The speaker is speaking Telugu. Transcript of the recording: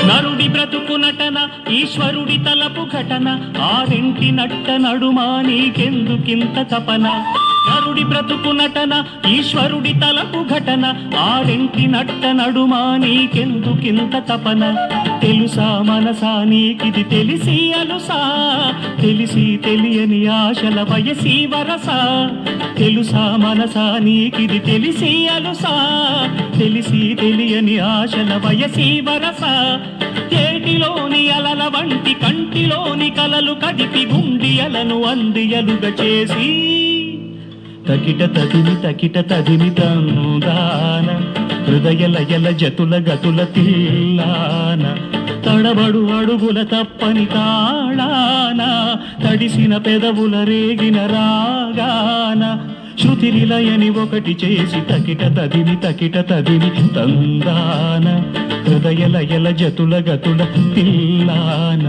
నరుడి బ్రతుకు నటన ఈశ్వరుడి తలపు ఘటన ఆరింటి నట్ట నడుమా నీకెందుకింత తపన నరుడి బ్రతుకు నటన ఈశ్వరుడి తలపు ఘటన ఆరింటి నట్ట నడుమా నీకెందుకింత తపన తెలుసా మనసా నీకిది తెలిసి అలుసా తెలిసి తెలియని ఆశల వయసీ వరసా తెలుసా మనసా నీకిది తెలిసి అలుసా తెలిసి తెలియని ఆశల వయసీ వరసా ఏటిలోని అలల వంటి కంటిలోని కలలు కదిపి గుండియలను అందియలుగా చేసి తకిట తదిమి తందాన హృదయ లయల జతుల గతుల తిల్లాన తడబడు అడుగుల తప్పని తాళాన తడిసిన పెదవుల రేగిన రాగాన శృతి నిలయని ఒకటి చేసి తకిట తదిమి తందాన హృదయ లయల జతుల గతుల తిల్లాన